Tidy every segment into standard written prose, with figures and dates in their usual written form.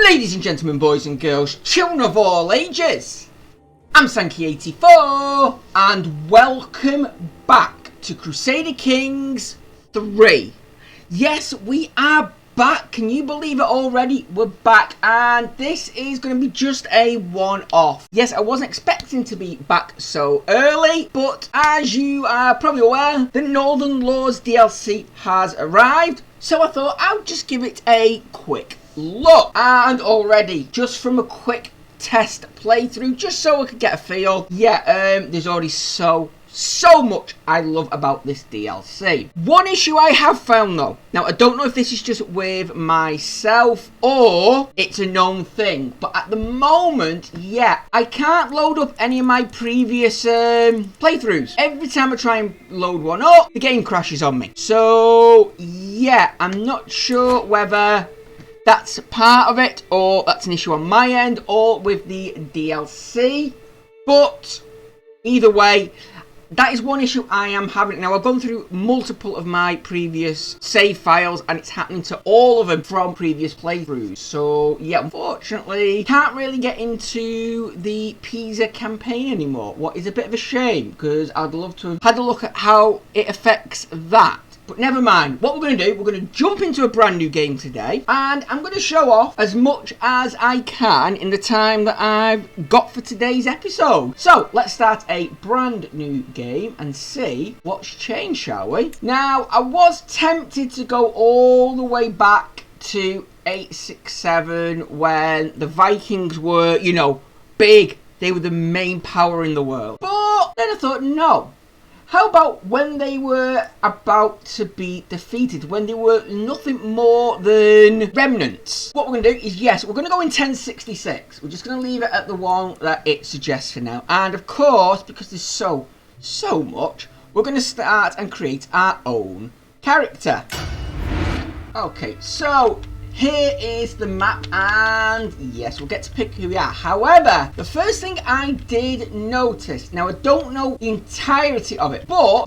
Ladies and gentlemen, boys and girls, children of all ages, I'm CK3 and welcome back to Crusader Kings 3. Yes, we are back. Can you believe it already? We're back, and this is going to be just a one-off. Yes, I wasn't expecting to be back so early, but as you are probably aware, the Northern Lords DLC has arrived, so I thought I'll just give it a quick look. And already, just from a quick test playthrough, just so I could get a feel, there's already so much I love about this DLC. One issue I have found though, now I don't know if this is just with myself or it's a known thing, but at the moment, I can't load up any of my previous playthroughs. Every time I try and load one up, the game crashes on me. So I'm not sure whether that's part of it or that's an issue on my end or with the DLC, but either way, that is one issue I am having. Now, I've gone through multiple of my previous save files, and it's happening to all of them from previous playthroughs. So, unfortunately, can't really get into the Pisa campaign anymore, what is a bit of a shame, because I'd love to have had a look at how it affects that. But never mind. What we're going to do, we're going to jump into a brand new game today, and I'm going to show off as much as I can in the time that I've got for today's episode. So, let's start a brand new game and see what's changed, shall we? Now, I was tempted to go all the way back to 867 when the Vikings were, big. They were the main power in the world. But then I thought, no. How about when they were about to be defeated, when they were nothing more than remnants? What we're going to do is, we're going to go in 1066. We're just going to leave it at the one that it suggests for now. And of course, because there's so much, we're going to start and create our own character. Okay, so here is the map, and yes, we'll get to pick who we are. However, the first thing I did notice, now I don't know the entirety of it, but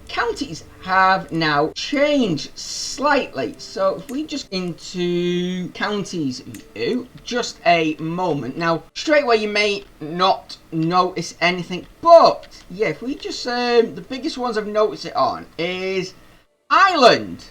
counties have now changed slightly. So if we just into counties view, just a moment. Now, straight away you may not notice anything, but if we just, the biggest ones I've noticed it on is Ireland.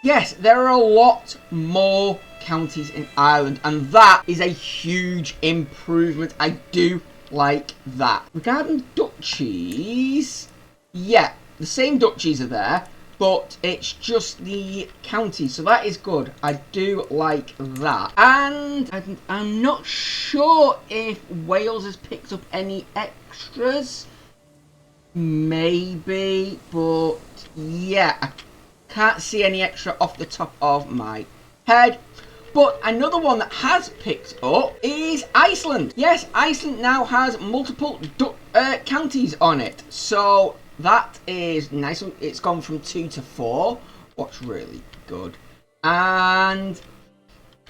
Yes, there are a lot more counties in Ireland, and that is a huge improvement. I do like that. Regarding duchies, the same duchies are there, but it's just the counties, so that is good. I do like that. And I'm not sure if Wales has picked up any extras. Maybe, but can't see any extra off the top of my head. But another one that has picked up is Iceland. Yes, Iceland now has multiple counties on it. So that is nice. It's gone from 2 to 4. What's really good. And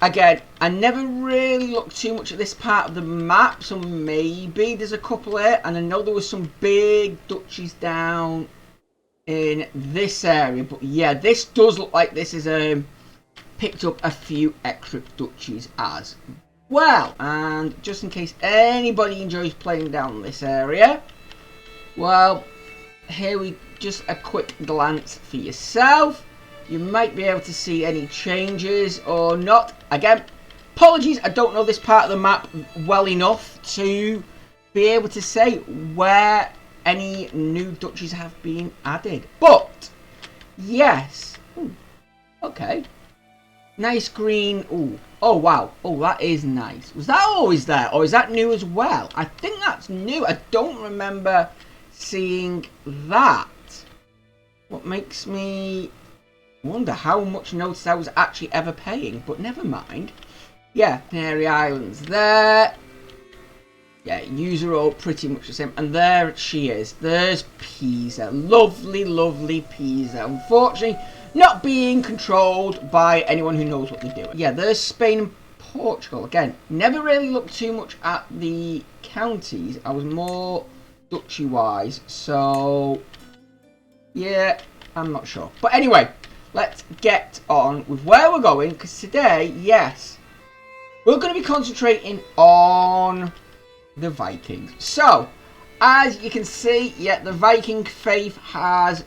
again, I never really looked too much at this part of the map. So maybe there's a couple here. And I know there was some big duchies down in this area, but this does look like this is picked up a few extra duchies as well. And just in case anybody enjoys playing down this area, well, here we just a quick glance for yourself. You might be able to see any changes or not. Again, apologies, I don't know this part of the map well enough to be able to say where any new duchies have been added. But yes. Ooh, okay. Nice green. Ooh. Oh wow. Oh, that is nice. Was that always there, or is that new as well? I think that's new. I don't remember seeing that. What makes me wonder how much notice I was actually ever paying, but never mind. Canary Islands there. Yous are all pretty much the same. And there she is. There's Pisa. Lovely, lovely Pisa. Unfortunately, not being controlled by anyone who knows what they're doing. There's Spain and Portugal. Again, never really looked too much at the counties. I was more duchy-wise. So, I'm not sure. But anyway, let's get on with where we're going. Because today, we're going to be concentrating on the Vikings. So, as you can see, yeah, the Viking faith has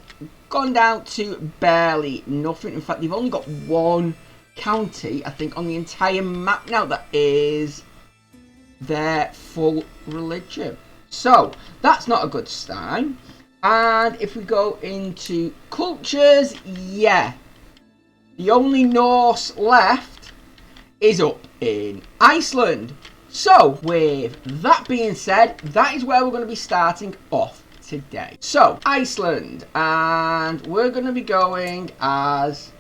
gone down to barely nothing. In fact, they've only got one county, I think, on the entire map now that is their full religion. So, that's not a good sign. And if we go into cultures, yeah, the only Norse left is up in Iceland. So, with that being said, that is where we're going to be starting off today. So, Iceland, and we're going to be going as,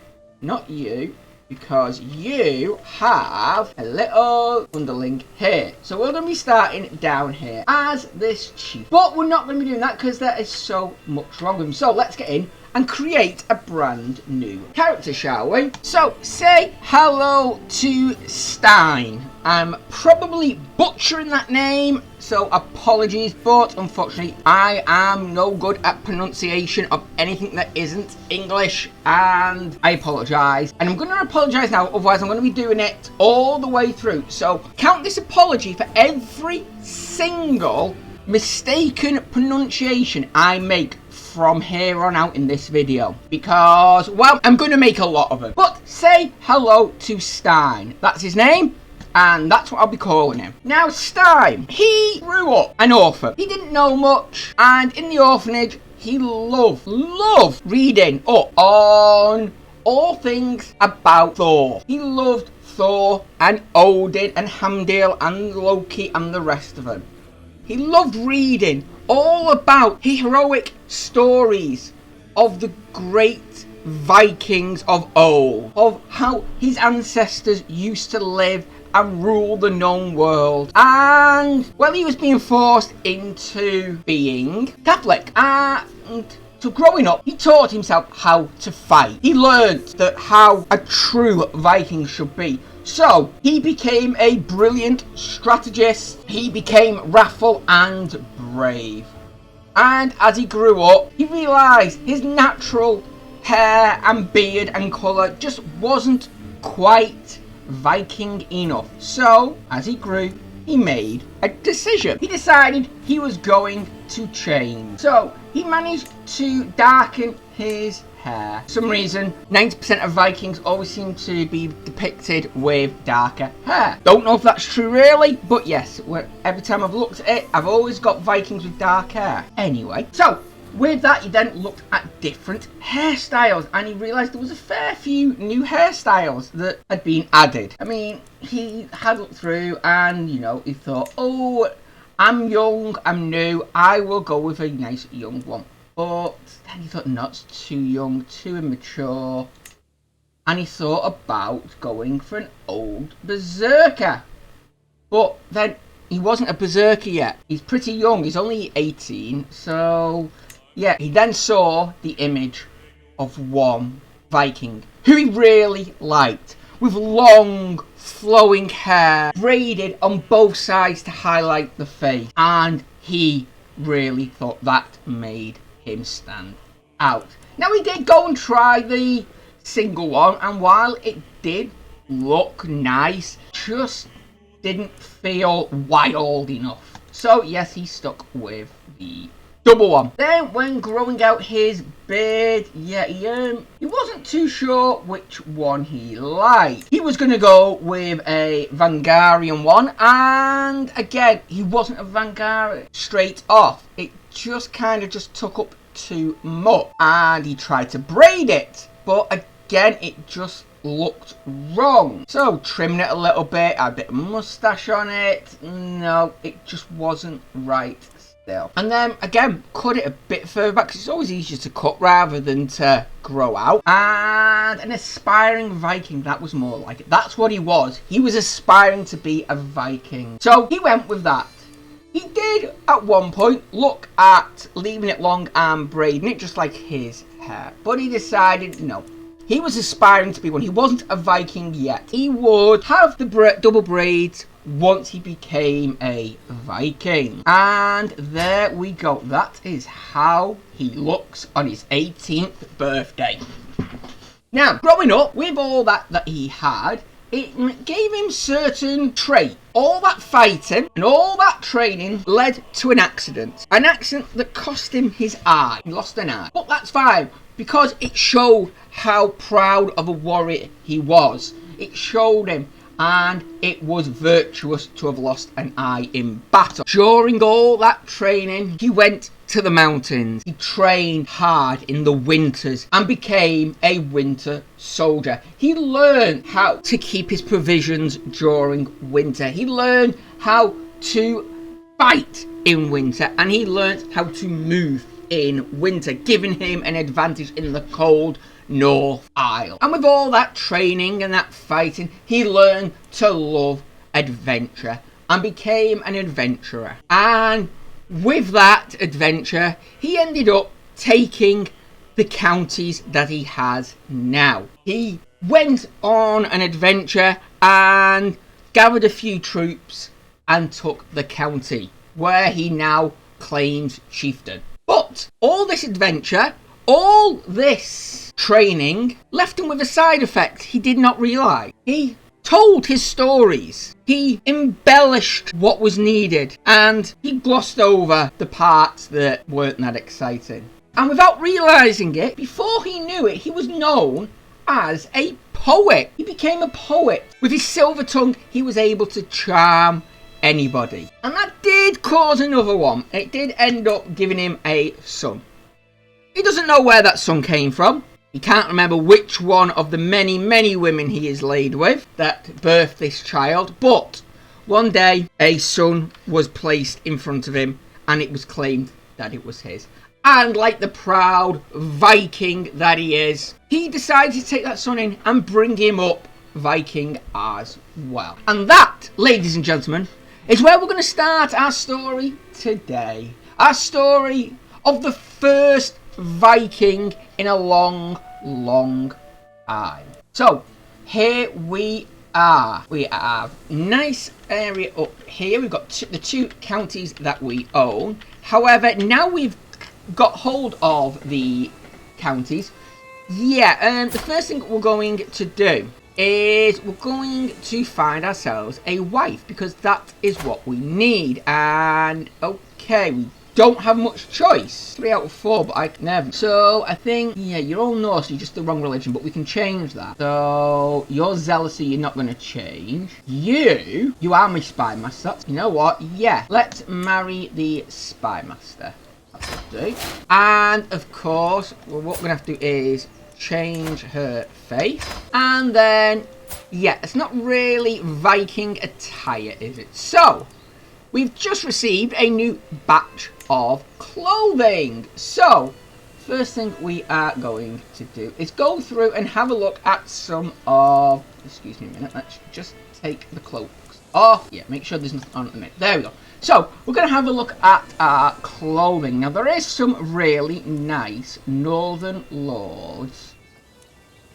not you, because you have a little underling here. So we're going to be starting down here as this chief. But we're not going to be doing that because there is so much wrong with him. So let's get in and create a brand new character, shall we? So say hello to Stein. I'm probably butchering that name, so apologies, but unfortunately I am no good at pronunciation of anything that isn't English, and I apologise. And I'm going to apologise now, otherwise I'm going to be doing it all the way through. So count this apology for every single mistaken pronunciation I make from here on out in this video, because, well, I'm going to make a lot of them. But say hello to Stein. That's his name, and that's what I'll be calling him. Now, Stein, he grew up an orphan. He didn't know much, and in the orphanage, he loved reading up on all things about Thor. He loved Thor and Odin and Heimdall and Loki and the rest of them. He loved reading all about heroic stories of the great Vikings of old, of how his ancestors used to live and rule the known world. And, well, he was being forced into being Catholic. And so growing up, he taught himself how to fight. He learned that how a true Viking should be. So, he became a brilliant strategist. He became wrathful and brave. And as he grew up, he realised his natural hair and beard and colour just wasn't quite Viking enough. So, as he grew, he made a decision. He decided he was going to change. So, he managed to darken his hair. For some reason, 90% of Vikings always seem to be depicted with darker hair. Don't know if that's true really, but yes, every time I've looked at it, I've always got Vikings with dark hair. Anyway, so with that, he then looked at different hairstyles, and he realised there was a fair few new hairstyles that had been added. I mean, he had looked through and, you know, he thought, oh, I'm young, I'm new, I will go with a nice young one. But then he thought, no, it's too young, too immature. And he thought about going for an old berserker. But then he wasn't a berserker yet. He's pretty young, he's only 18. So, yeah, he then saw the image of one Viking who he really liked, with long, flowing hair, braided on both sides to highlight the face. And he really thought that made him stand out. Now, he did go and try the single one, and while it did look nice, just didn't feel wild enough. So yes, he stuck with the double one. Then when growing out his beard, yeah, he wasn't too sure which one he liked. He was going to go with a Vangarian one, and again, he wasn't a Vangarian straight off. It just kind of just took up too much, and he tried to braid it, but again, it just looked wrong. So trimming it a little bit, add a bit of moustache on it, no, it just wasn't right still. And then again, cut it a bit further back, because it's always easier to cut rather than to grow out. And an aspiring Viking, that was more like it. That's what he was. He was aspiring to be a Viking. So he went with that. He did at one point look at leaving it long and braiding it just like his hair, but he decided no. He was aspiring to be one. He wasn't a Viking yet. He would have the double braids once he became a Viking. And there we go. That is how he looks on his 18th birthday. Now, growing up, with all that he had, it gave him certain traits. All that fighting and all that training led to an accident. An accident that cost him his eye. He lost an eye. But that's fine, because it showed how proud of a warrior he was. It showed him, and it was virtuous to have lost an eye in battle. During all that training, he went to the mountains. He trained hard in the winters and became a winter soldier. He learned how to keep his provisions during winter. He learned how to fight in winter, and he learned how to move in winter, giving him an advantage in the cold North Isle. And with all that training and that fighting, he learned to love adventure and became an adventurer. And with that adventure, he ended up taking the counties that he has now. He went on an adventure and gathered a few troops and took the county, where he now claims chieftain. But all this adventure, all this training, left him with a side effect he did not realise. He told his stories. He embellished what was needed, and he glossed over the parts that weren't that exciting. And without realising it, before he knew it, he was known as a poet. He became a poet. With his silver tongue, he was able to charm anybody. And that did cause another one. It did end up giving him a son. He doesn't know where that son came from. He can't remember which one of the many, many women he is laid with that birthed this child. But one day, a son was placed in front of him, and it was claimed that it was his. And like the proud Viking that he is, he decided to take that son in and bring him up Viking as well. And that, ladies and gentlemen, is where we're going to start our story today. Our story of the first Viking in a long, long time. So, here we are. We have nice area up here. We've got the two counties that we own. However, now we've got hold of the counties. The first thing we're going to do is we're going to find ourselves a wife, because that is what we need. And okay, we don't have much choice. 3 out of 4, but I never. So I think, yeah, you're all Norse, you're just the wrong religion, but we can change that. So your zealousy, you're not going to change. You are my spy master. You know what? Yeah, let's marry the spy master. That'll do. And of course, what we're going to have to do is change her face. And then, yeah, it's not really Viking attire, is it? So we've just received a new batch of clothing. So first thing we are going to do is go through and have a look at some of, excuse me a minute, let's just take the cloaks off. Yeah, make sure there's nothing on at the minute. There we go. So we're going to have a look at our clothing. Now there is some really nice Northern Lords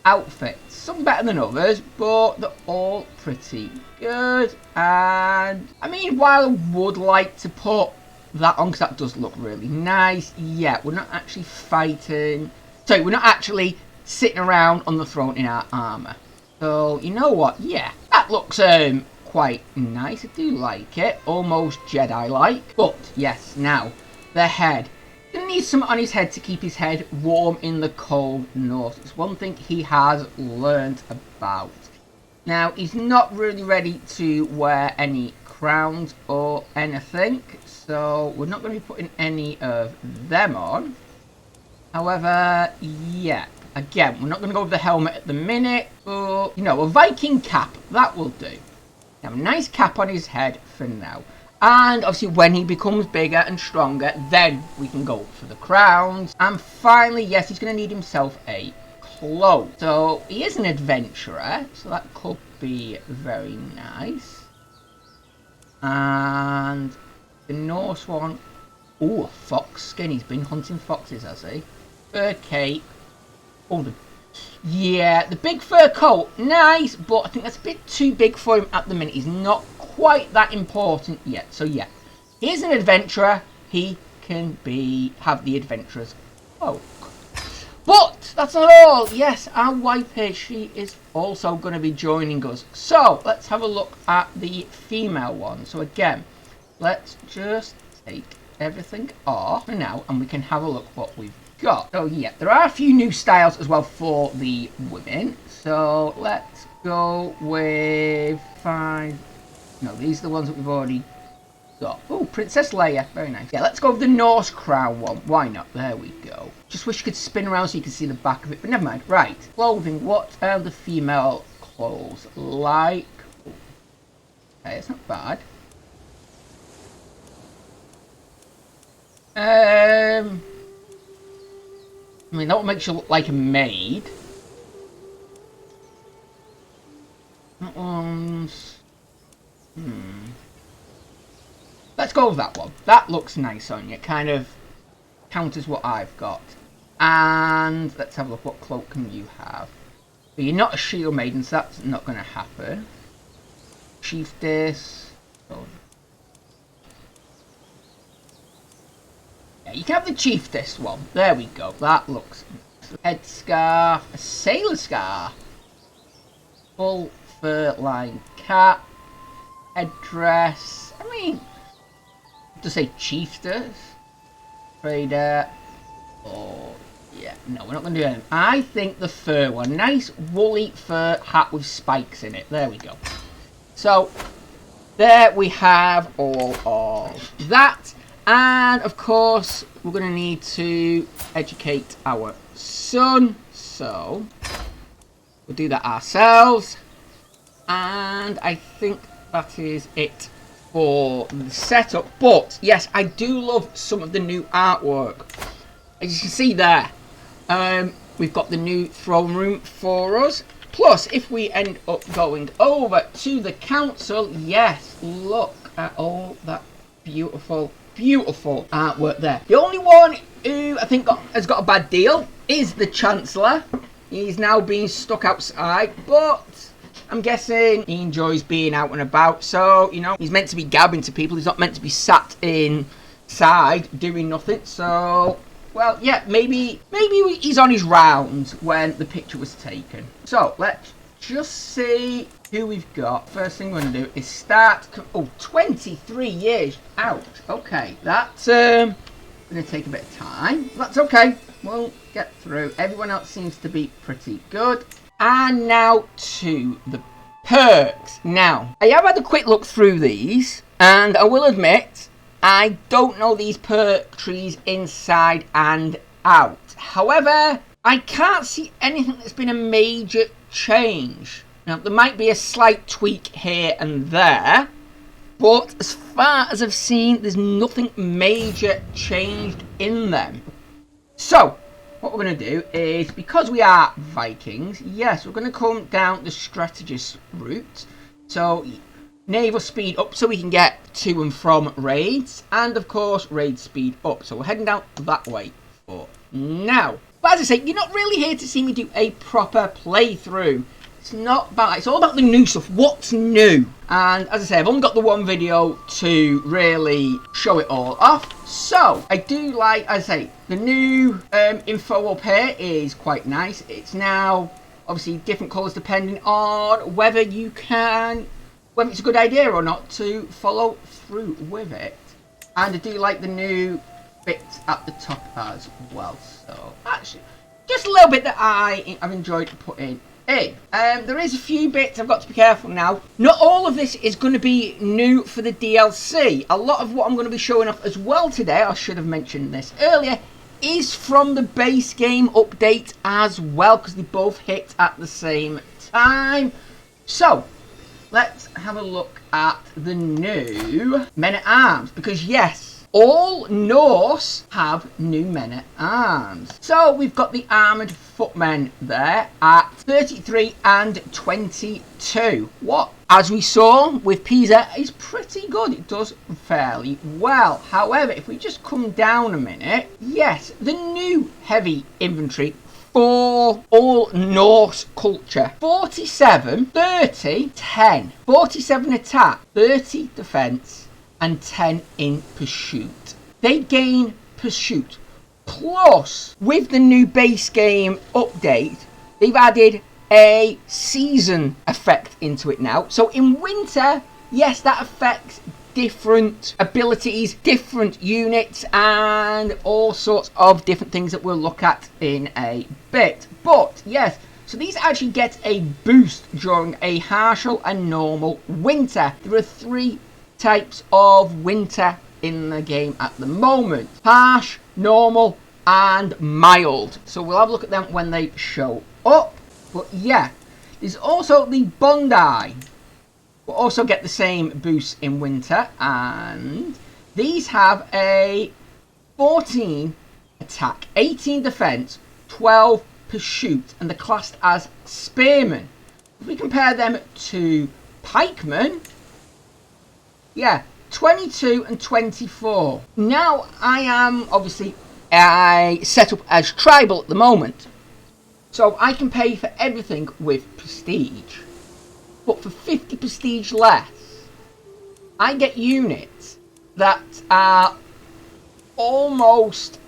outfits. Some better than others, but they're all pretty good. And I mean, while I would like to put that on, because that does look really nice, yeah, we're not actually fighting. Sorry, we're not actually sitting around on the throne in our armour. So you know what? Yeah, that looks quite nice. I do like it, almost Jedi-like. But yes, now the head. Gonna need something on his head to keep his head warm in the cold north. It's one thing he has learned about. Now, he's not really ready to wear any crowns or anything, so we're not going to be putting any of them on. However, yeah, again, we're not going to go with the helmet at the minute, but, you know, a Viking cap, that will do. Have a nice cap on his head for now. And obviously when he becomes bigger and stronger, then we can go for the crowns. And finally, yes, he's going to need himself a cloak. So he is an adventurer, so that could be very nice. And the Norse one, oh, a fox skin. He's been hunting foxes, has he? Fur cape. Oh, yeah, the big fur coat, nice, but I think that's a bit too big for him at the minute. He's not quite that important yet. So yeah, he's an adventurer. He can have the adventurer's cloak. But that's not all. Yes, our white page, she is also going to be joining us. So let's have a look at the female one. So again, let's just take everything off for now and we can have a look what we've got. So yeah, there are a few new styles as well for the women. So let's go with 5. No, these are the ones that we've already got. Oh, Princess Leia. Very nice. Yeah, let's go with the Norse crown one. Why not? There we go. Just wish you could spin around so you can see the back of it. But never mind. Right. Clothing. What are the female clothes like? Okay, it's not bad. I mean, that one makes you look like a maid. That one's... Let's go with that one. That looks nice on you. Kind of counters what I've got. And let's have a look. What cloak can you have? But you're not a shield maiden, so that's not going to happen. Chiefess. Oh. Yeah, you can have the chiefess one. There we go. That looks nice. Headscarf. A sailor scarf. Full fur-lined cap. Headdress. I mean... to say chiefess, trader, oh yeah, no, we're not going to do anything. I think the fur one, nice woolly fur hat with spikes in it. There we go. So there we have all of that, and of course we're going to need to educate our son, so we'll do that ourselves, and I think that is it for the setup. But yes, I do love some of the new artwork. As you can see there, we've got the new throne room for us. Plus, if we end up going over to the council, yes, look at all that beautiful, beautiful artwork there. The only one who I think has got a bad deal is the Chancellor. He's now being stuck outside, but I'm guessing he enjoys being out and about, so, you know, he's meant to be gabbing to people. He's not meant to be sat inside doing nothing, so, well, yeah, maybe he's on his rounds when the picture was taken. So, let's just see who we've got. First thing we're going to do is start... Oh, 23 years. Ouch. Okay, that's going to take a bit of time. That's okay. We'll get through. Everyone else seems to be pretty good. And now to the perks. Now, I have had a quick look through these, and I will admit, I don't know these perk trees inside and out. However, I can't see anything that's been a major change. Now, there might be a slight tweak here and there, but as far as I've seen, there's nothing major changed in them. So, what we're going to do is, because we are Vikings, yes, we're going to come down the strategist route. So, naval speed up so we can get to and from raids. And, of course, raid speed up. So, we're heading down that way for now. But as I say, you're not really here to see me do a proper playthrough. It's not about, it's all about the new stuff. What's new? And as I say, I've only got the one video to really show it all off. So, I do like, as I say, the new info up here is quite nice. It's now, obviously, different colours depending on whether you can, whether it's a good idea or not to follow through with it. And I do like the new bits at the top as well. So, actually, just a little bit that I've enjoyed putting in. There is a few bits I've got to be careful now. Not all of this is going to be new for the DLC. A lot of what I'm going to be showing off as well today, I should have mentioned this earlier, is from the base game update as well, because they both hit at the same time. So, let's have a look at the new men-at-arms, because yes, all Norse have new men-at-arms. So we've got the armoured footmen there at 33 and 22. What, as we saw with Pisa, is pretty good. It does fairly well. However, if we just come down a minute, yes, the new heavy infantry for all Norse culture. 47, 30, 10. 47 attack, 30 defence, and 10 in pursuit. They gain pursuit Plus, with the new base game update, they've added a season effect into it now. So in winter, yes, that affects different abilities, different units, and all sorts of different things that we'll look at in a bit. But yes, so these actually get a boost during a harsher and normal winter. There are 3 types of winter in the game at the moment: harsh, normal, and mild. So we'll have a look at them when they show up. But yeah, there's also the Bondi. We'll also get the same boost in winter, and these have a 14 attack, 18 defense, 12 pursuit, and they're classed as spearmen. If we compare them to pikemen, yeah, 22 and 24. Now I am obviously set up as tribal at the moment, so I can pay for everything with prestige. But for 50 prestige less, I get units that are almost,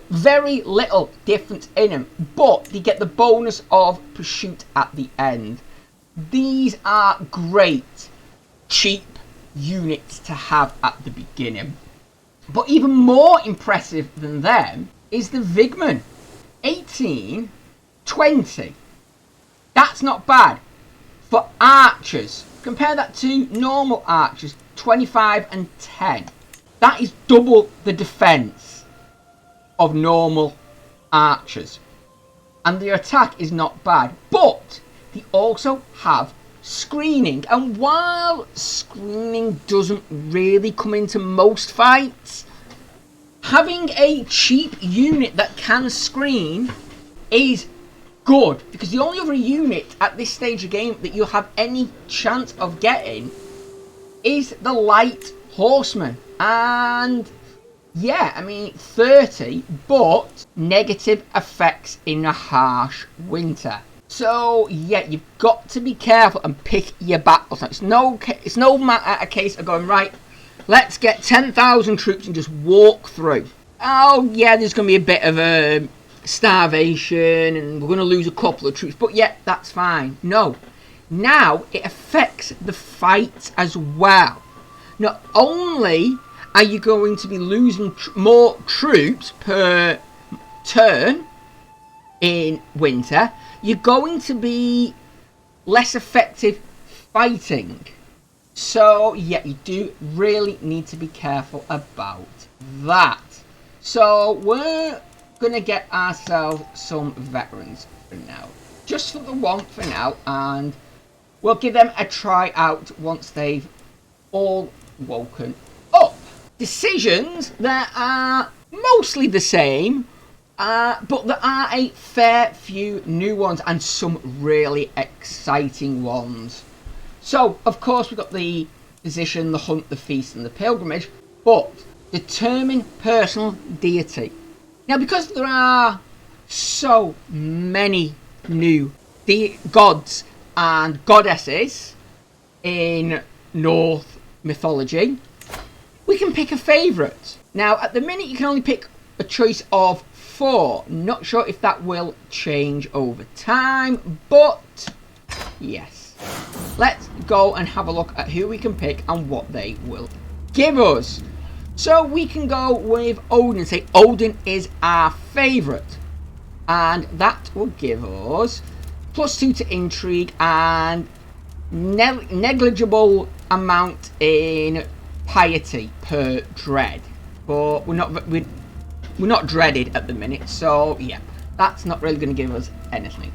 very little difference in them, but they get the bonus of pursuit at the end. These are great, cheap units to have at the beginning. But even more impressive than them is the Vigman. 18, 20. That's not bad. For archers, compare that to normal archers, 25 and 10. That is double the defense of normal archers. And their attack is not bad. But they also have screening. And while screening doesn't really come into most fights, having a cheap unit that can screen is good, because the only other unit at this stage of the game that you have any chance of getting is the light horseman. And yeah, I mean 30, but negative effects in a harsh winter. So yeah, you've got to be careful and pick your battles. It's no matter a case of going, right, let's get 10,000 troops and just walk through. Oh yeah, there's going to be a bit of a starvation and we're going to lose a couple of troops, but yeah, that's fine. No, now it affects the fight as well. Not only are you going to be losing more troops per turn in winter, you're going to be less effective fighting. So yeah, you do really need to be careful about that. So we're gonna get ourselves some veterans for now, just for the one for now, and we'll give them a try out once they've all woken up. Decisions that are mostly the same, but there are a fair few new ones and some really exciting ones. So of course we've got the position, the hunt, the feast, and the pilgrimage, but determine personal deity. Now, because there are so many new gods and goddesses in Norse mythology, we can pick a favourite. Now, at the minute, you can only pick a choice of 4. Not sure if that will change over time, but yes. Let's go and have a look at who we can pick and what they will give us. So we can go with Odin, say Odin is our favourite, and that will give us +2 to intrigue and negligible amount in piety per dread. But we're not dreaded at the minute, so yeah, that's not really going to give us anything.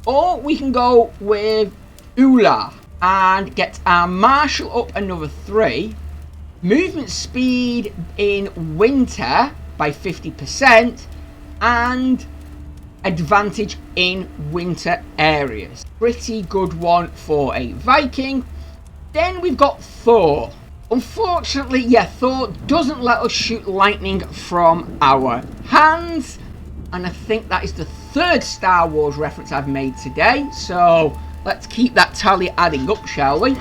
Or we can go with Ula and get our martial up another 3. Movement speed in winter by 50%, and advantage in winter areas. Pretty good one for a Viking. Then we've got Thor. Unfortunately, yeah, Thor doesn't let us shoot lightning from our hands, and I think that is the 3rd Star Wars reference I've made today, so let's keep that tally adding up, shall we?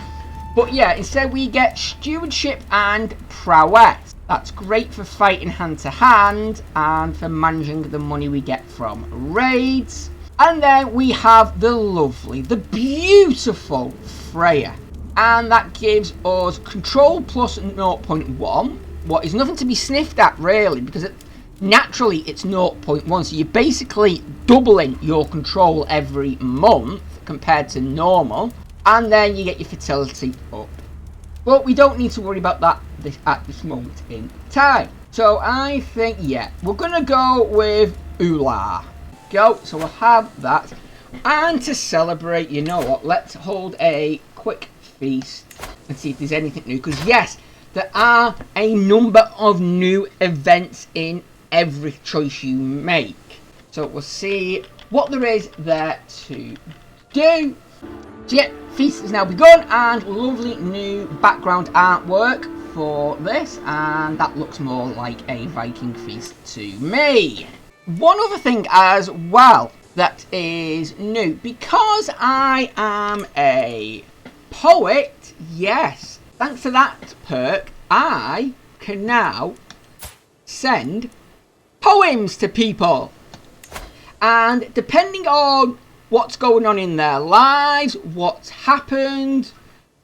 But yeah, instead we get stewardship and prowess. That's great for fighting hand to hand and for managing the money we get from raids. And then we have the lovely, the beautiful Freya. And that gives us control plus 0.1. What is nothing to be sniffed at really, because naturally it's 0.1. So you're basically doubling your control every month compared to normal. And then you get your fertility up. But we don't need to worry about that at this moment in time. So I think, yeah, we're going to go with Ula. Go, so we'll have that. And to celebrate, you know what, let's hold a quick feast and see if there's anything new. Because yes, there are a number of new events in every choice you make. So we'll see what there is there to do. So yeah, feast has now begun, and lovely new background artwork for this, and that looks more like a Viking feast to me. One other thing as well that is new, because I am a poet, yes, thanks to that perk, I can now send poems to people. And depending on what's going on in their lives, what's happened,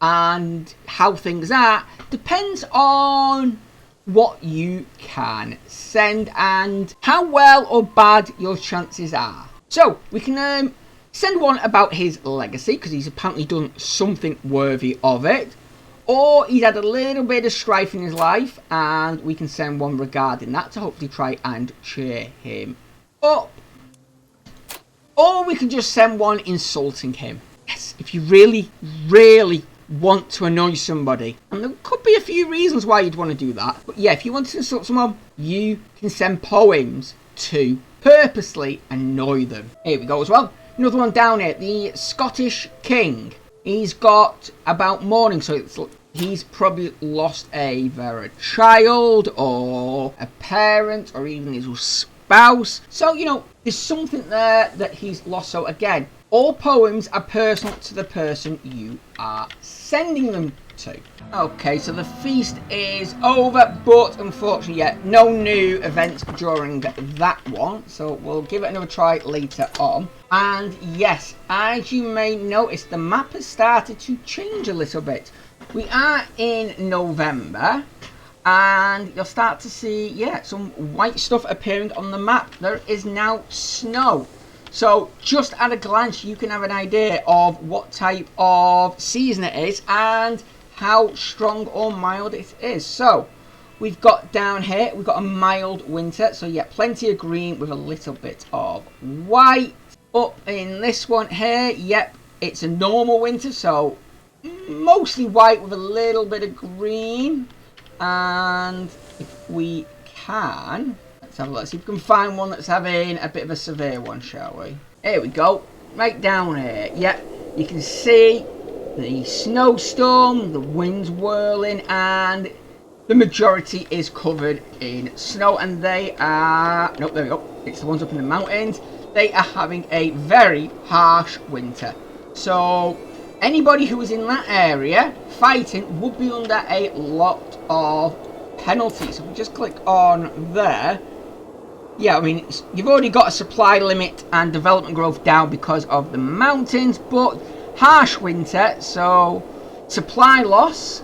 and how things are, depends on what you can send and how well or bad your chances are. So we can send one about his legacy, because he's apparently done something worthy of it, or he's had a little bit of strife in his life, and we can send one regarding that to hopefully try and cheer him up. Or we can just send one insulting him. Yes, if you really, really want to annoy somebody. And there could be a few reasons why you'd want to do that. But yeah, if you want to insult someone, you can send poems to purposely annoy them. Here we go as well. Another one down here. The Scottish King. He's got about mourning, so he's probably lost either a child or a parent or even his spouse. So, you know, there's something there that he's lost. So again, all poems are personal to the person you are sending them to. Okay, so the feast is over, but unfortunately, yeah, no new events during that one. So we'll give it another try later on. And yes, as you may notice, the map has started to change a little bit. We are in November, and you'll start to see, yeah, some white stuff appearing on the map. There is now snow. So just at a glance, you can have an idea of what type of season it is and how strong or mild it is. So we've got down here, we've got a mild winter. So yeah, plenty of green with a little bit of white. Up in this one here, yep, it's a normal winter. So mostly white with a little bit of green. And if we can, let's have a look, see if we can find one that's having a bit of a severe one, shall we? Here we go, right down here. Yep, you can see the snowstorm, the winds whirling, and the majority is covered in snow. And they are, nope, there we go, it's the ones up in the mountains. They are having a very harsh winter. So anybody who is in that area fighting would be under a lot of penalties. So if we just click on there, yeah, I mean, you've already got a supply limit and development growth down because of the mountains, but harsh winter, so supply loss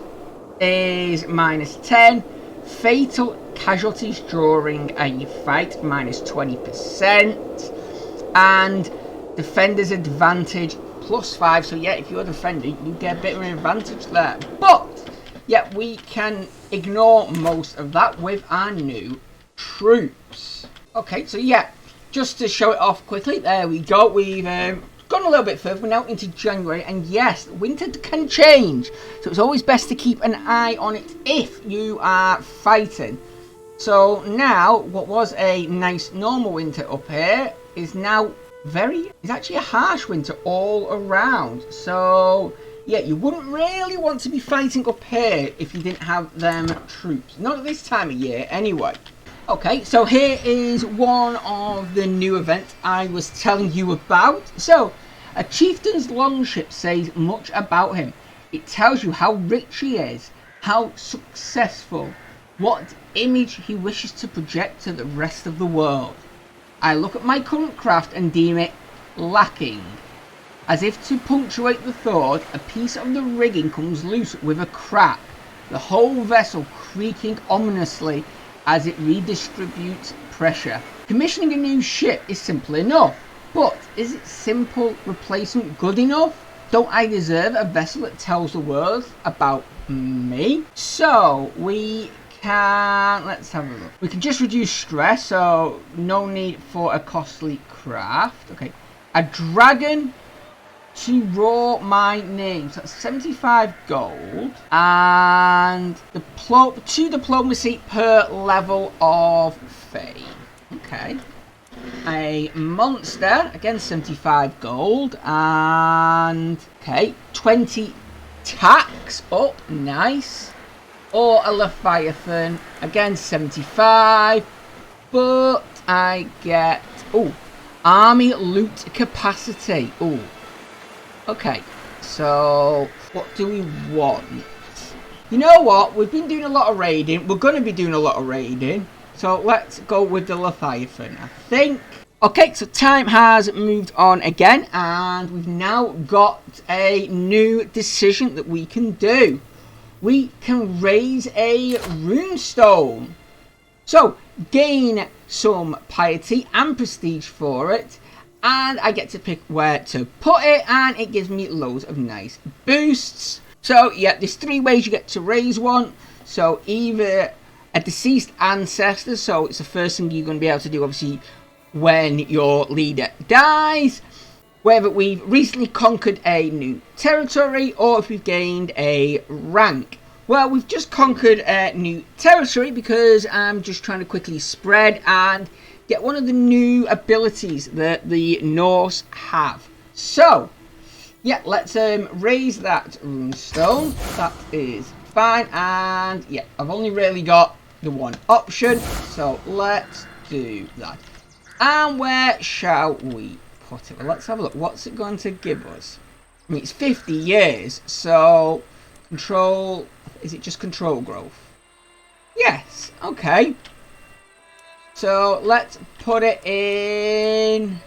is -10, fatal casualties during a fight -20%, and defender's advantage +5. So yeah, if you're a defender, you get a bit of an advantage there. But yeah, we can ignore most of that with our new troops. Okay, so yeah, just to show it off quickly, there we go. We've gone a little bit further. We're now into January, and yes, winter can change. So it's always best to keep an eye on it if you are fighting. So now, what was a nice normal winter up here is now it's actually a harsh winter all around. So yeah, you wouldn't really want to be fighting up here if you didn't have them troops. Not at this time of year anyway. Okay, so here is one of the new events I was telling you about. So a chieftain's longship says much about him. It tells you how rich he is, how successful, what image he wishes to project to the rest of the world. I look at my current craft and deem it lacking. As if to punctuate the thought, a piece of the rigging comes loose with a crack, the whole vessel creaking ominously as it redistributes pressure. Commissioning a new ship is simple enough, but is its simple replacement good enough? Don't I deserve a vessel that tells the world about me? So we can, let's have a look. We can just reduce stress, so no need for a costly craft. Okay, a dragon to roar my name, so that's 75 gold, and 2 diplomacy per level of fame. Okay, a monster, again 75 gold, and okay, 20 tax up, nice. Or a Leviathan, again 75, but I get, army loot capacity. Okay, so what do we want? You know what, we've been doing a lot of raiding, we're going to be doing a lot of raiding, so let's go with the Leviathan, I think. Okay, so time has moved on again, and we've now got a new decision that we can do. We can raise a Runestone. So, gain some piety and prestige for it, and I get to pick where to put it, and it gives me loads of nice boosts. So, yeah, there's 3 ways you get to raise one. So, either a deceased ancestor, so it's the first thing you're going to be able to do, obviously, when your leader dies. Whether we've recently conquered a new territory or if we've gained a rank. Well, we've just conquered a new territory because I'm just trying to quickly spread and get one of the new abilities that the Norse have. So, yeah, let's raise that Runestone. That is fine, and yeah, I've only really got the one option, so let's do that. And where shall we put it? Well, let's have a look. What's it going to give us? I mean, it's 50 years, so control, is it just control growth? Yes, okay. So let's put it in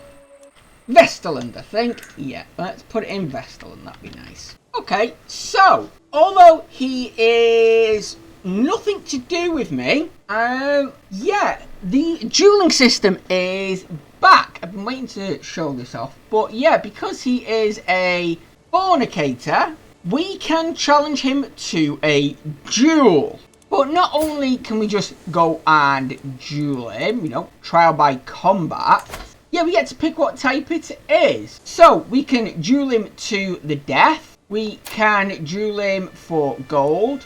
Vesterland, I think. Yeah, let's put it in Vesterland, that'd be nice. Okay, so although he is nothing to do with me, yeah, the dueling system is back. I've been waiting to show this off, but yeah, because he is a fornicator, we can challenge him to a duel. But not only can we just go and duel him, you know, trial by combat, yeah, we get to pick what type it is. So we can duel him to the death, we can duel him for gold,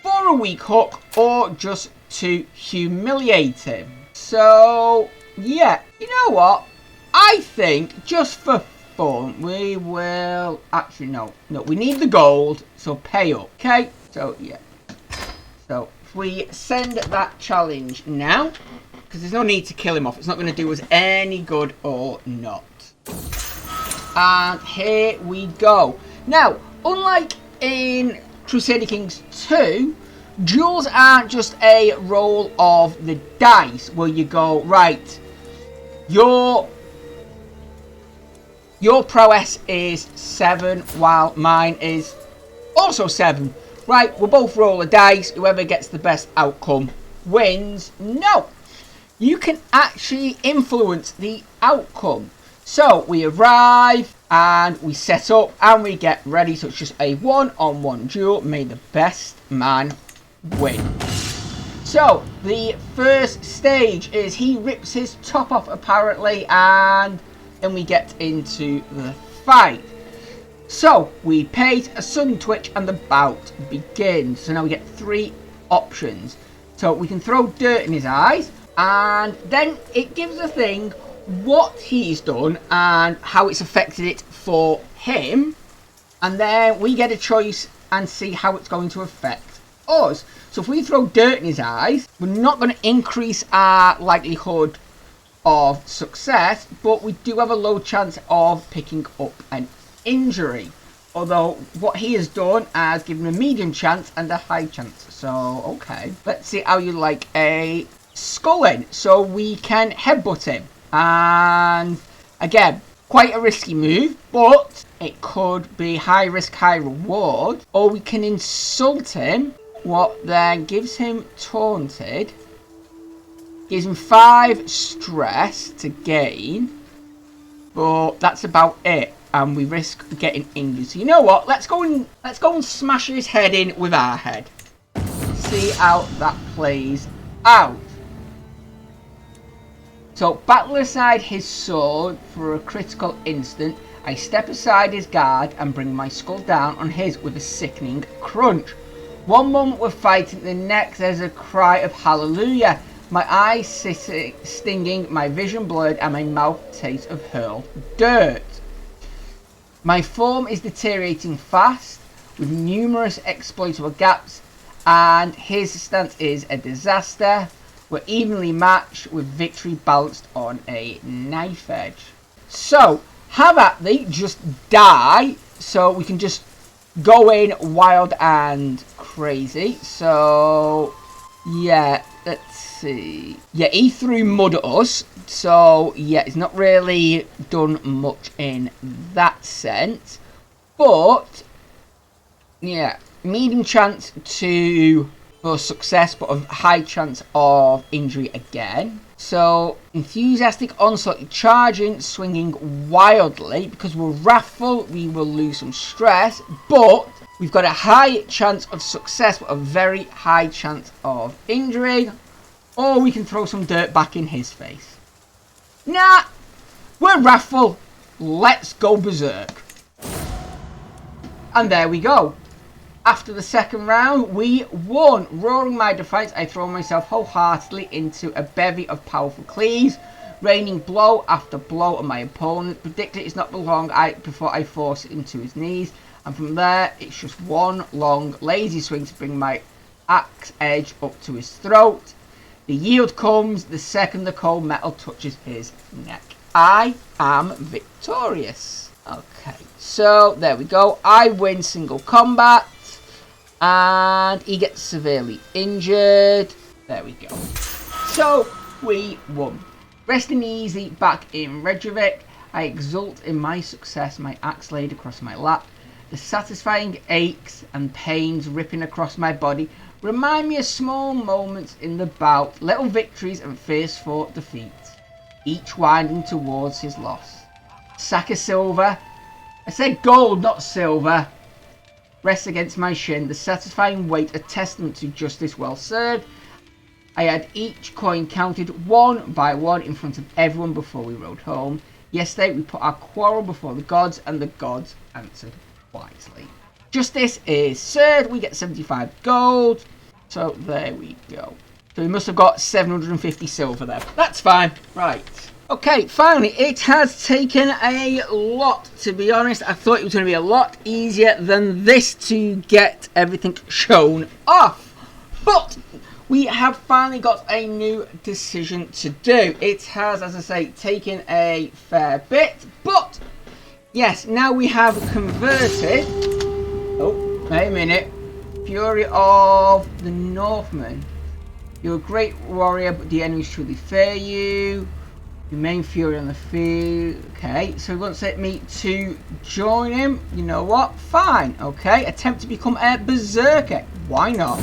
for a weak hook, or just to humiliate him. So yeah, you know what, I think just for fun we will, actually no, we need the gold, so pay up. Okay, so yeah, so if we send that challenge now, because there's no need to kill him off, it's not going to do us any good or not. And here we go. Now, unlike in Crusader Kings 2, duels aren't just a roll of the dice where you go, right, your prowess is 7 while mine is also 7. Right, we'll both roll a dice, whoever gets the best outcome wins. No, you can actually influence the outcome. So we arrive and we set up and we get ready, so it's just a one-on-one duel. May the best man win. So the first stage is he rips his top off apparently, and then we get into the fight. So we paid a sudden twitch and the bout begins. So now we get 3 options. So we can throw dirt in his eyes, and then it gives a thing what he's done and how it's affected it for him, and then we get a choice and see how it's going to affect us. So if we throw dirt in his eyes, we're not going to increase our likelihood of success, but we do have a low chance of picking up an injury. Although what he has done has given a medium chance and a high chance. So, okay. Let's see how you like a sculling. So we can headbutt him. And again, quite a risky move, but it could be high risk, high reward. Or we can insult him, what then gives him taunted. Gives him 5 stress to gain. But that's about it. And we risk getting injured. So you know what? Let's go and smash his head in with our head. See how that plays out. So battle aside his sword for a critical instant. I step aside his guard and bring my skull down on his with a sickening crunch. One moment we're fighting, the next there's a cry of hallelujah. My eyes stinging, my vision blurred, and my mouth tastes of hurled dirt. My form is deteriorating fast, with numerous exploitable gaps, and his stance is a disaster. We're evenly matched, with victory balanced on a knife edge. So, have at thee, just die, so we can just go in wild and crazy. So, yeah, let's see. Yeah, he threw mud at us. So, yeah, it's not really done much in that sense. But, yeah, medium chance for success, but a high chance of injury again. So, enthusiastic onslaught, charging, swinging wildly. Because we're wrathful, we will lose some stress. But we've got a high chance of success, but a very high chance of injury. Or we can throw some dirt back in his face. Nah, we're wrathful. Let's go berserk. And there we go. After the second round, we won. Roaring my defiance, I throw myself wholeheartedly into a bevy of powerful cleaves, raining blow after blow on my opponent. Predicted it's not long before I force it into his knees. And from there, it's just one long, lazy swing to bring my axe edge up to his throat. The yield comes the second the cold metal touches his neck. I am victorious. Okay, so there we go. I win single combat. And he gets severely injured. There we go. So, we won. Resting easy back in Reykjavik. I exult in my success, my axe laid across my lap. The satisfying aches and pains ripping across my body remind me of small moments in the bout, little victories and fierce fought defeats, each winding towards his loss. Sack of silver, I said gold, not silver, rests against my shin, the satisfying weight a testament to justice well served. I had each coin counted one by one in front of everyone before we rode home. Yesterday we put our quarrel before the gods, and the gods answered wisely. Justice is served. We get 75 gold. So there we go. So we must have got 750 silver there. That's fine. Right. Okay, finally, it has taken a lot, to be honest. I thought it was going to be a lot easier than this to get everything shown off. But we have finally got a new decision to do. It has, as I say, taken a fair bit. But, yes, now we have converted... Oh, wait a minute. Fury of the Northmen. You're a great warrior, but the enemies truly fear you. Your main fury on the field. Okay, so he wants me to join him. You know what? Fine. Okay, attempt to become a berserker. Why not?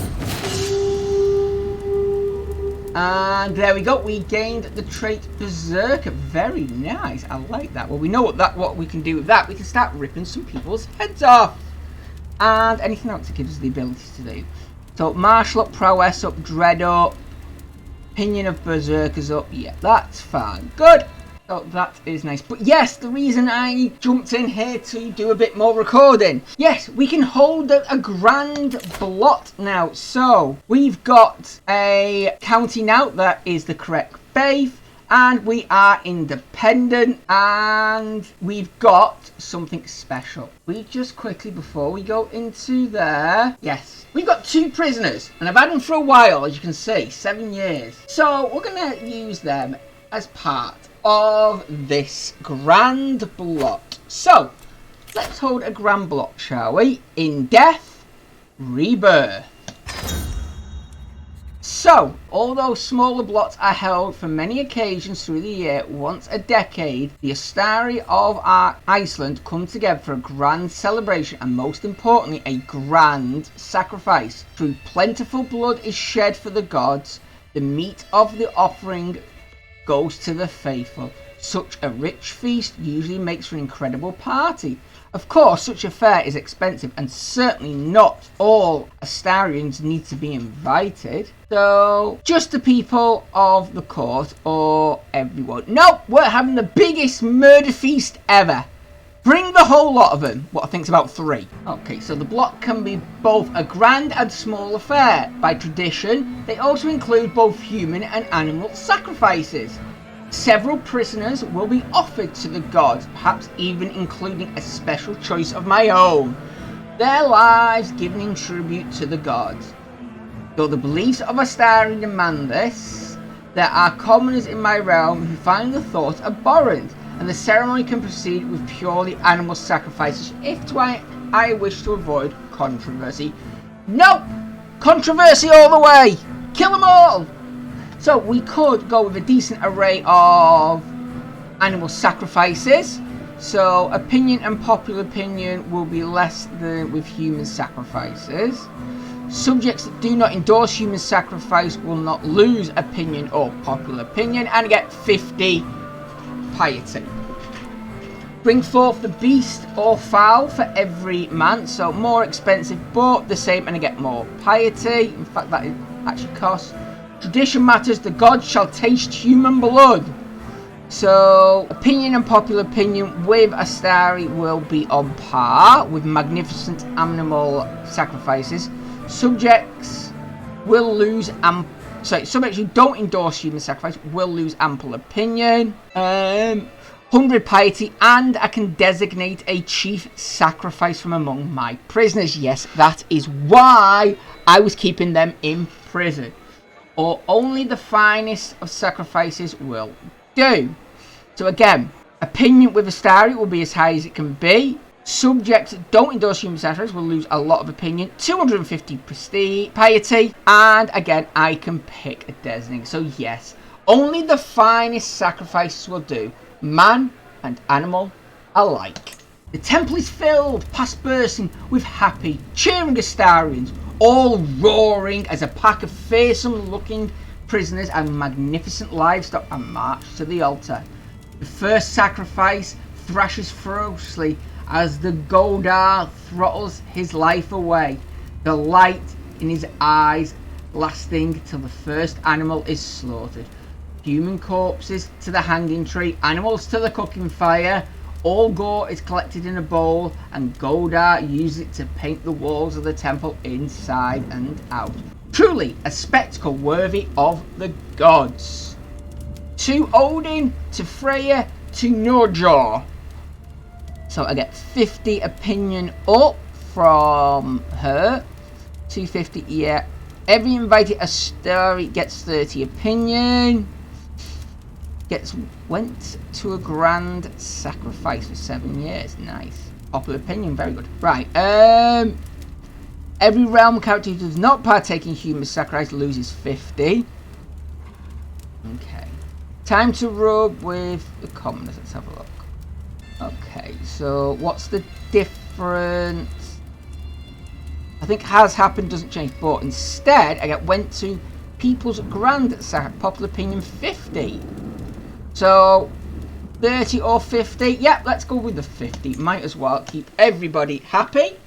And there we go. We gained the trait berserker. Very nice. I like that. Well, we know what we can do with that. We can start ripping some people's heads off. And anything else it gives us the ability to do. So martial up, prowess up, dread up. Opinion of berserkers up. Yeah, that's fine. Good. So that is nice. But yes, the reason I jumped in here to do a bit more recording. Yes, we can hold a grand blot now. So we've got a county now that is the correct faith. And we are independent. And we've got something special. We just quickly, before we go into there. Yes, we've got 2 prisoners. And I've had them for a while, as you can see. 7 years. So we're going to use them as part of this grand blot. So let's hold a grand block, shall we? In death, rebirth. So, although smaller blocks are held for many occasions through the year, once a decade, the Astari of Iceland come together for a grand celebration and, most importantly, a grand sacrifice. Through plentiful blood is shed for the gods, the meat of the offering goes to the faithful. Such a rich feast usually makes for an incredible party. Of course, such a fare is expensive, and certainly not all Astarians need to be invited. So, just the people of the court or everyone. Nope, we're having the biggest murder feast ever. Bring the whole lot of them. What I think's about 3. Okay, so the block can be both a grand and small affair. By tradition, they also include both human and animal sacrifices. Several prisoners will be offered to the gods, perhaps even including a special choice of my own. Their lives given in tribute to the gods. Though the beliefs of Astari demand this, there are commoners in my realm who find the thought abhorrent, and the ceremony can proceed with purely animal sacrifices if I wish to avoid controversy. No! Controversy all the way! Kill them all! So we could go with a decent array of animal sacrifices. So opinion and popular opinion will be less than with human sacrifices. Subjects that do not endorse human sacrifice will not lose opinion or popular opinion and get 50 piety. Bring forth the beast or fowl for every man. So more expensive but the same, and I get more piety. In fact, that actually costs. Tradition matters, the gods shall taste human blood. So, opinion and popular opinion with Astari will be on par with magnificent animal sacrifices. Subjects will lose subjects who don't endorse human sacrifice will lose ample opinion. 100 piety, and I can designate a chief sacrifice from among my prisoners. Yes, that is why I was keeping them in prison. Or only the finest of sacrifices will do. So again, opinion with Astari will be as high as it can be. Subjects that don't endorse human sacrifice will lose a lot of opinion. 250 prestige, piety, and again, I can pick a designate. So yes, only the finest sacrifices will do. Man and animal alike. The temple is filled, past bursting, with happy, cheering Astarians, all roaring as a pack of fearsome-looking prisoners and magnificent livestock are marched to the altar. The first sacrifice thrashes ferociously as the Godar throttles his life away, the light in his eyes lasting till the first animal is slaughtered. Human corpses to the hanging tree, animals to the cooking fire. All gore is collected in a bowl, and Godar uses it to paint the walls of the temple inside and out. Truly a spectacle worthy of the gods. To Odin, to Freya, to Norjor. So I get 50 opinion up from her. 250, yeah. Every invited Astari gets 30 opinion. Went to a grand sacrifice for 7 years. Nice. Popular opinion, very good. Right. Every realm character who does not partake in human sacrifice loses 50. Okay. Time to rub with the commoners. Let's have a look. Okay, so what's the difference? I think has happened doesn't change, but instead I went to people's grand sacrifice. Popular opinion 50. So 30 or 50. Yep, let's go with the 50. Might as well keep everybody happy.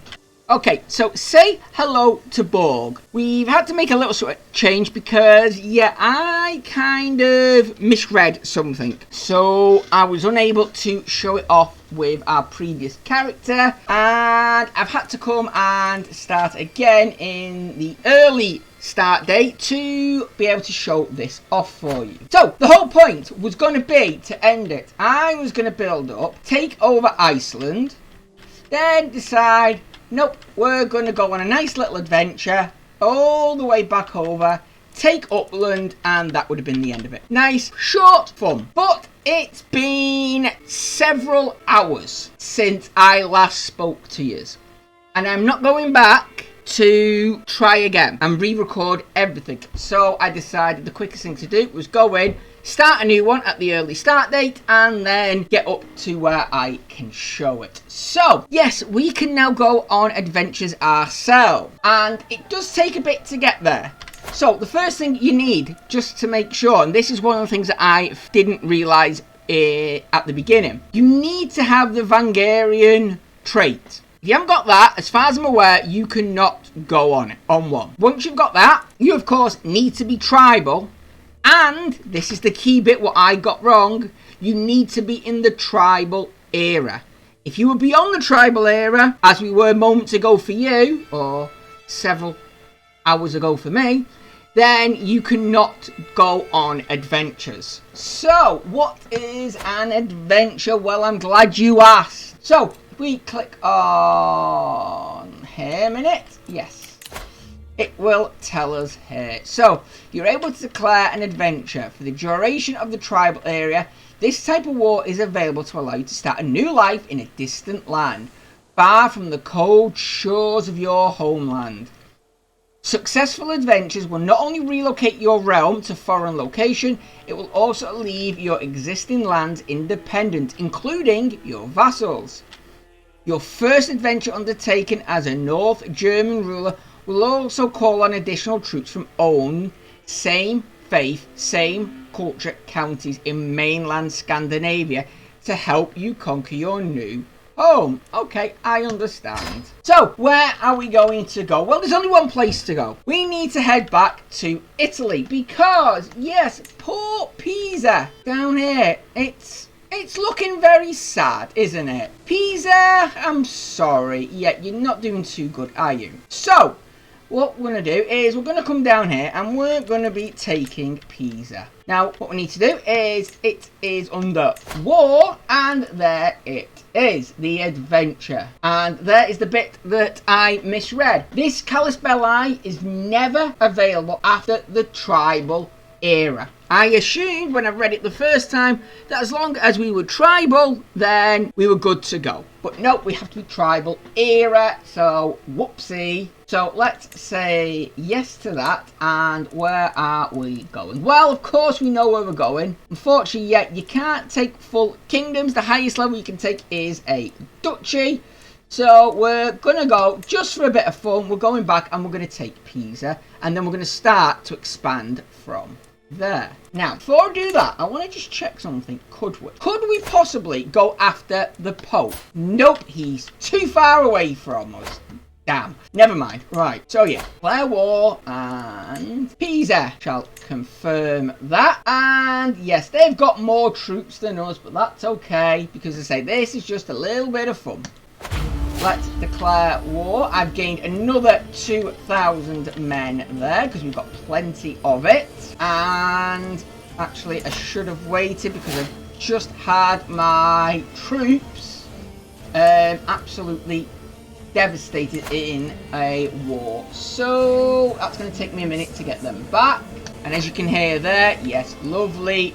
Okay, so say hello to Borg. We've had to make a little sort of change because, yeah, I kind of misread something. So I was unable to show it off with our previous character. And I've had to come and start again in the early start date to be able to show this off for you. So the whole point was going to be to end it. I was going to build up, take over Iceland, then decide, nope, we're going to go on a nice little adventure all the way back over, take Upland, and that would have been the end of it. Nice, short, fun. But it's been several hours since I last spoke to you. And I'm not going back to try again and re-record everything. So I decided the quickest thing to do was go in, start a new one at the early start date, and then get up to where I can show it. So, yes, we can now go on adventures ourselves. And it does take a bit to get there. So, the first thing you need, just to make sure, and this is one of the things that I didn't realise at the beginning, you need to have the Vangarian trait. If you haven't got that, as far as I'm aware, you cannot go on it, on one. Once you've got that, you of course need to be tribal. And, this is the key bit what I got wrong, you need to be in the tribal era. If you were beyond the tribal era, as we were moments ago for you, or several hours ago for me, then you cannot go on adventures. So, what is an adventure? Well, I'm glad you asked. So, if we click on here a minute, yes, it will tell us here. So, you're able to declare an adventure for the duration of the tribal area. This type of war is available to allow you to start a new life in a distant land, far from the cold shores of your homeland. Successful adventures will not only relocate your realm to foreign location, it will also leave your existing lands independent, including your vassals. Your first adventure undertaken as a North German ruler will also call on additional troops from own, same faith, same culture counties in mainland Scandinavia to help you conquer your new home. Okay, I understand. So, where are we going to go? Well, there's only one place to go. We need to head back to Italy because, yes, poor Pisa down here, it's looking very sad, isn't it? Pisa, I'm sorry. Yeah, you're not doing too good, are you? So, what we're going to do is we're going to come down here and we're going to be taking Pisa. Now, what we need to do is, it is under war, and there it is, the adventure. And there is the bit that I misread. This Callus Belli is never available after the tribal era. I assumed when I read it the first time that as long as we were tribal, then we were good to go. But no, we have to be tribal era, so whoopsie. So let's say yes to that, and where are we going? Well, of course we know where we're going. Unfortunately, yet you can't take full kingdoms. The highest level you can take is a duchy. So we're going to go, just for a bit of fun, we're going back and we're going to take Pisa, and then we're going to start to expand from there. Now, before I do that, I want to just check something. Could we possibly go after the Pope? Nope, he's too far away from us. Damn. Never mind. Right. So yeah, declare war, and Pisa shall confirm that. And yes, they've got more troops than us, but that's okay, because I say this is just a little bit of fun. Let's declare war. I've gained another 2,000 men there because we've got plenty of it. And actually, I should have waited because I've just had my troops absolutely devastated in a war. So that's going to take me a minute to get them back. And as you can hear there, yes, lovely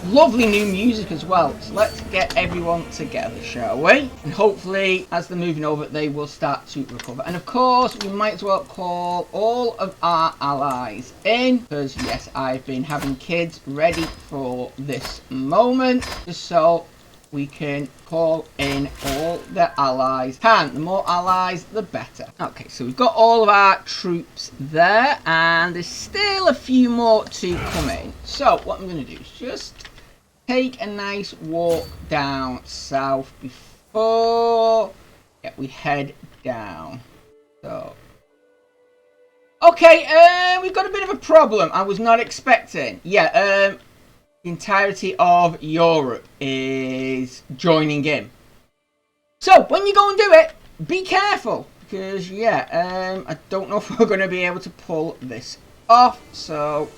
new music as well. So let's get everyone together, shall we? And hopefully, as they're moving over, they will start to recover. And of course, we might as well call all of our allies in, because yes, I've been having kids ready for this moment, just so we can call in all the allies. And the more allies, the better. Okay, so we've got all of our troops there, and there's still a few more to come in. So what I'm going to do is just take a nice walk down south before we head down. So, okay, we've got a bit of a problem I was not expecting. Yeah, the entirety of Europe is joining in. So, when you go and do it, be careful. Because, yeah, I don't know if we're going to be able to pull this off. So,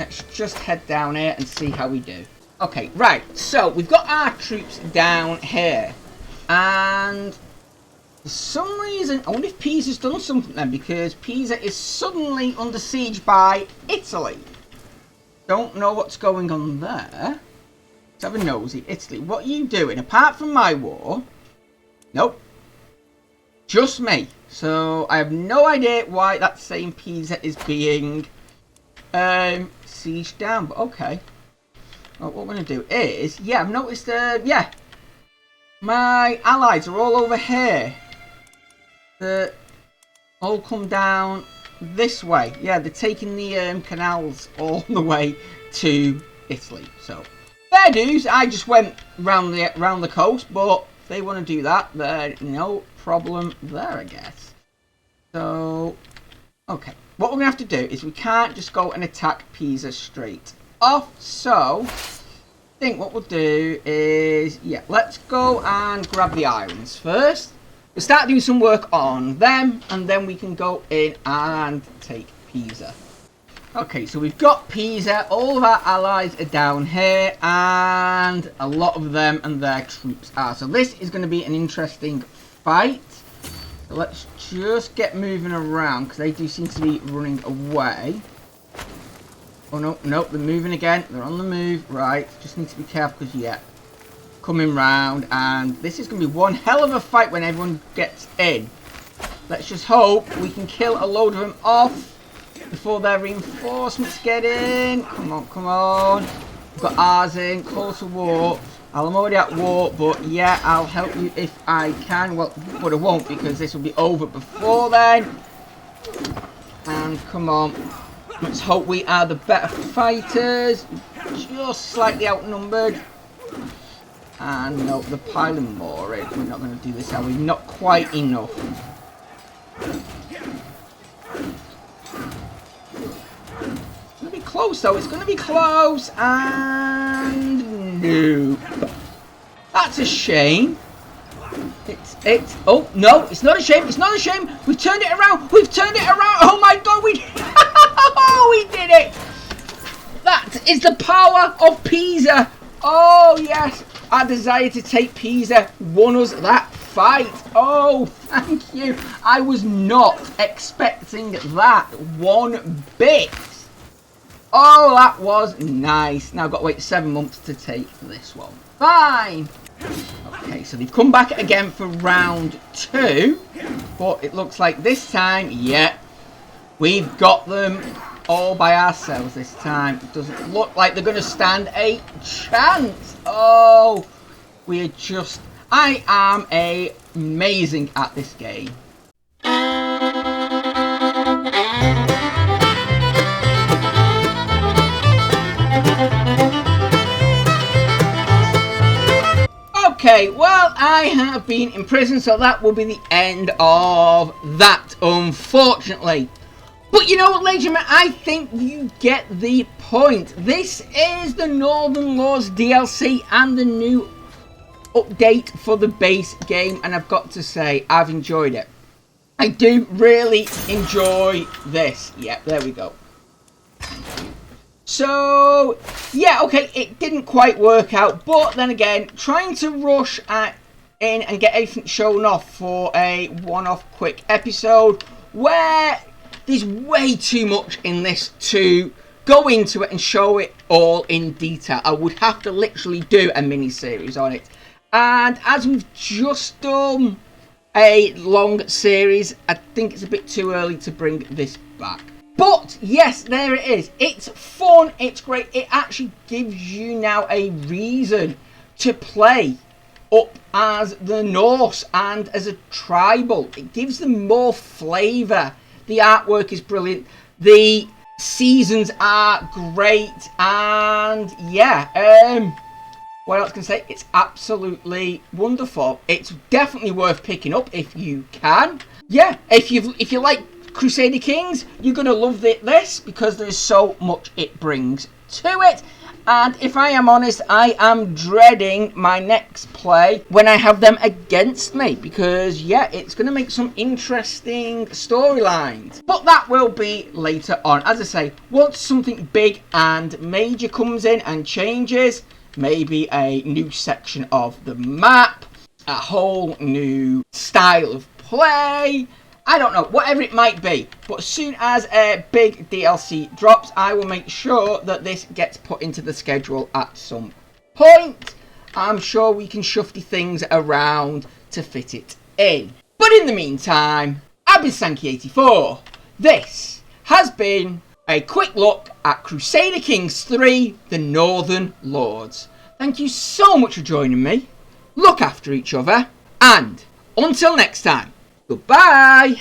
let's just head down here and see how we do. Okay, right. So, we've got our troops down here. And for some reason, I wonder if Pisa's done something then. Because Pisa is suddenly under siege by Italy. Don't know what's going on there. have a nosy. Italy, what are you doing? Apart from my war? Nope. Just me. So I have no idea why that same Pisa is being sieged down. But okay. Well, what we're going to do is, yeah, I've noticed, yeah. My allies are all over here. They all come down this way. Yeah, they're taking the canals all the way to Italy. So, fair dues. I just went round the coast, but if they want to do that, then no problem there, I guess. So, okay. What we're going to have to do is we can't just go and attack Pisa straight off. So, I think what we'll do is, yeah, let's go and grab the islands first. We'll start doing some work on them, and then we can go in and take Pisa. Okay, so we've got Pisa. All of our allies are down here, and a lot of them and their troops are. So this is going to be an interesting fight. So let's just get moving around, because they do seem to be running away. Oh, no, no, they're moving again. They're on the move. Right, just need to be careful, because, yeah, coming round, and this is going to be one hell of a fight when everyone gets in. Let's just hope we can kill a load of them off before their reinforcements get in. Come on, come on. We've got ours in. Call to war. I'm already at war, but yeah, I'll help you if I can. Well, but I won't, because this will be over before then. And come on. Let's hope we are the better fighters. Just slightly outnumbered. And no, they're piling more in. We're not going to do this, are we? Not quite enough. It's going to be close, though. It's going to be close. And no. That's a shame. Oh, no, it's not a shame. It's not a shame. We've turned it around. We've turned it around. Oh, my God. We did it. That is the power of Pisa. Oh, yes. Our desire to take Pisa won us that fight. Oh, thank you. I was not expecting that one bit. Oh, that was nice. Now I've got to wait 7 months to take this one. Fine. Okay, so they've come back again for round 2. But it looks like this time, yeah, we've got them all by ourselves this time. It doesn't look like they're going to stand a chance. Oh, we're just... I am amazing at this game. Okay, well, I have been in prison, so that will be the end of that, unfortunately. But you know what, ladies and gentlemen, I think you get the point. This is the Northern Lords DLC and the new update for the base game, and I've got to say, I've enjoyed it. I do really enjoy this. Yep, there we go. So, yeah, okay, it didn't quite work out, but then again, trying to rush in and get everything shown off for a one-off quick episode where there's way too much in this to go into it and show it all in detail. I would have to literally do a mini-series on it. And as we've just done a long series, I think it's a bit too early to bring this back. But, yes, there it is. It's fun. It's great. It actually gives you now a reason to play up as the Norse and as a tribal. It gives them more flavour. The artwork is brilliant. The seasons are great. And, yeah, what else can I say? It's absolutely wonderful. It's definitely worth picking up if you can. Yeah, if you like Crusader Kings, you're going to love this because there's so much it brings to it. And if I am honest, I am dreading my next play when I have them against me, because yeah, it's going to make some interesting storylines. But that will be later on. As I say, once something big and major comes in and changes, maybe a new section of the map, a whole new style of play, I don't know, whatever it might be. But as soon as a big DLC drops, I will make sure that this gets put into the schedule at some point, I'm sure we can shufty things around to fit it in. But in the meantime, I've been Sankey84. This has been a quick look at Crusader Kings 3 the Northern Lords. Thank you so much for joining me. Look after each other, and until next time, goodbye.